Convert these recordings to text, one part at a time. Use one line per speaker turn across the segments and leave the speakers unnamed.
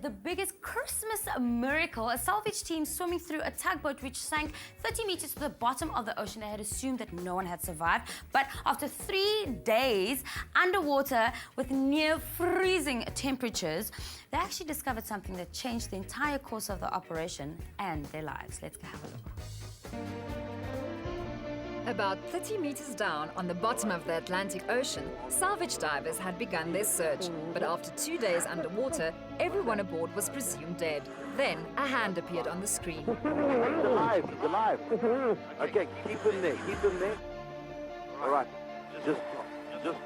the biggest Christmas miracle. A salvage team swimming through a tugboat which sank 30 meters to the bottom of the ocean. They had assumed that no one had survived, but after 3 days underwater with near freezing temperatures, they actually discovered something that changed the entire course of the operation and their lives. Let's go have a look.
About 30 meters down on the bottom of the Atlantic Ocean, salvage divers had begun their search. But after 2 days underwater, everyone aboard was presumed dead. Then a hand appeared on the screen.
He's alive, he's alive. Okay, keep him there, keep him there. All right, just, all right.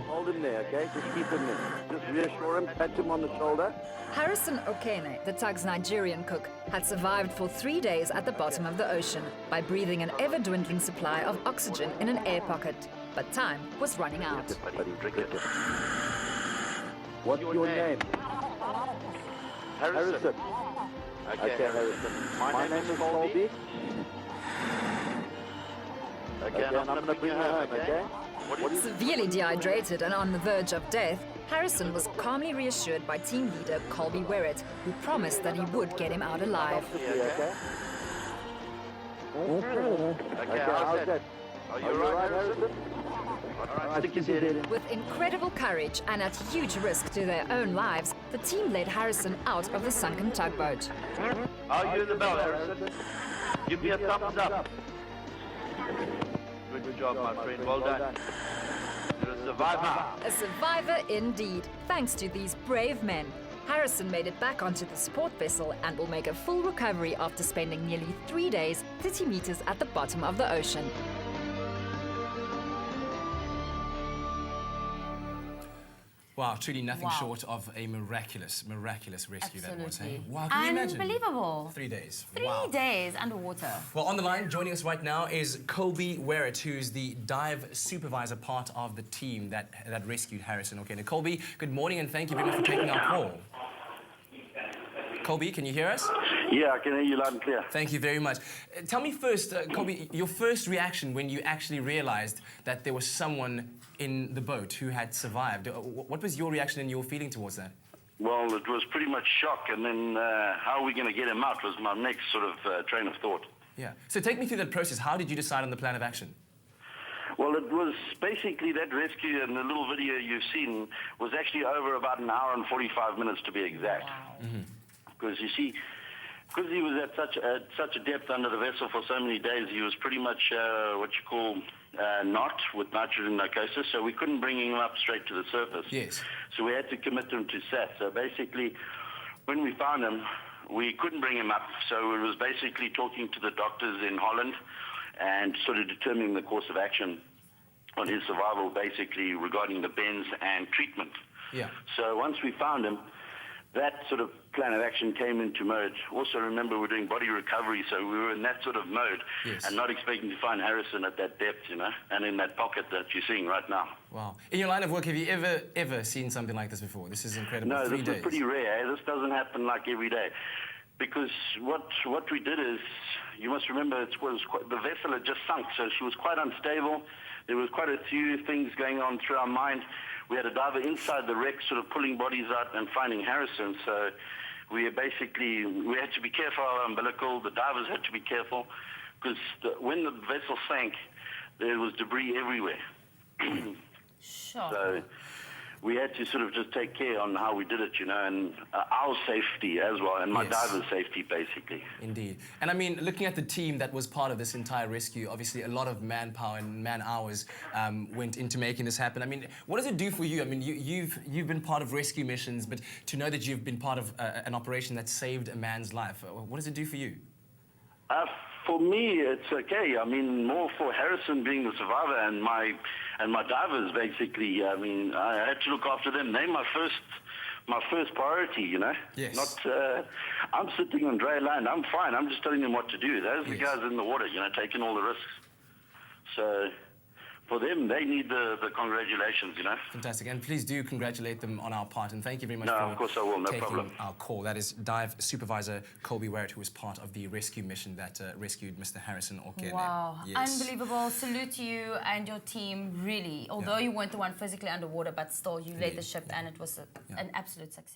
Hold him there, okay? Just keep him there. Just reassure him, pat him on the shoulder.
Harrison Okene, the tug's Nigerian cook, had survived for 3 days at the bottom of the ocean by breathing an ever-dwindling supply of oxygen in an air pocket. But time was running out.
What's your name? Harrison. Okay, Harrison. My name is Colby. Okay, and I'm going to bring her home, okay?
Severely dehydrated and on the verge of death, Harrison was calmly reassured by team leader Colby Werrett, who promised that he would get him out alive.
Okay, how's that? Are you all right, Harrison? All right, stick your head in.
With incredible courage and at huge risk to their own lives, the team led Harrison out of the sunken tugboat.
Are you in the bell, Harrison? Give me a thumbs up. Good job, my friend. Well done. You're a survivor.
A survivor indeed, thanks to these brave men. Harrison made it back onto the support vessel and will make a full recovery after spending nearly 3 days, 30 meters at the bottom of the ocean.
Wow, truly nothing short of a miraculous rescue.
Absolutely.
That was. Hey? Wow, can you imagine?
Unbelievable.
3 days.
3 days underwater.
Well, on the line, joining us right now is Colby Werrett, who's the dive supervisor, part of the team that rescued Harrison. Okay, now, Colby, good morning and thank you very much for taking our call. Colby, can you hear us?
Yeah, I can hear you loud and clear.
Thank you very much. Tell me first, Colby, your first reaction when you actually realized that there was someone in the boat who had survived. What was your reaction and your feeling towards that?
Well, it was pretty much shock, and then how are we going to get him out was my next sort of train of thought.
Yeah. So take me through that process. How did you decide on the plan of action?
Well, it was basically that rescue, and the little video you've seen was actually over about an hour and 45 minutes to be exact.
Wow.
Because you see, because he was at such a depth under the vessel for so many days, he was pretty much what you call not with nitrogen narcosis, so we couldn't bring him up straight to the surface.
Yes.
So we had to commit him to SAT. So basically, when we found him, we couldn't bring him up, so it was basically talking to the doctors in Holland and sort of determining the course of action on his survival, basically regarding the bends and treatment.
Yeah.
So once we found him, that sort of plan of action came into mode. Also, remember, we're doing body recovery, so we were in that sort of mode.
Yes.
And not expecting to find Harrison at that depth, you know, and in that pocket that you're seeing right now.
Wow. In your line of work, have you ever seen something like this before? This is incredible.
No,
3
this
days.
is pretty rare. Eh? This doesn't happen like every day. Because what we did is, you must remember, the vessel had just sunk, so she was quite unstable. There was quite a few things going on through our mind. We had a diver inside the wreck sort of pulling bodies out and finding Harrison, so we had to be careful of our umbilical. The divers had to be careful, because when the vessel sank, there was debris everywhere.
Sure.
So we had to sort of just take care on how we did it, you know, and our safety as well, and my diver's safety, basically.
Indeed. And I mean, looking at the team that was part of this entire rescue, obviously a lot of manpower and man-hours went into making this happen. I mean, what does it do for you? I mean, you've been part of rescue missions, but to know that you've been part of an operation that saved a man's life, what does it do for you?
For me, it's okay. I mean, more for Harrison being the survivor and my divers, basically. I mean, I had to look after them. They're my first priority, you know.
Yes.
Not, I'm sitting on dry land. I'm fine. I'm just telling them what to do. Those are the guys in the water, you know, taking all the risks. So for them, they need the congratulations, you know.
Fantastic. And please do congratulate them on our part. And thank you very much
for of course I will. No
taking
problem.
our call. That is Dive Supervisor Colby Werrett, who was part of the rescue mission that rescued Mr. Harrison Okene.
Wow.
Yes.
Unbelievable. Salute to you and your team, really. Although you weren't the one physically underwater, but still you led the ship and it was an absolute success.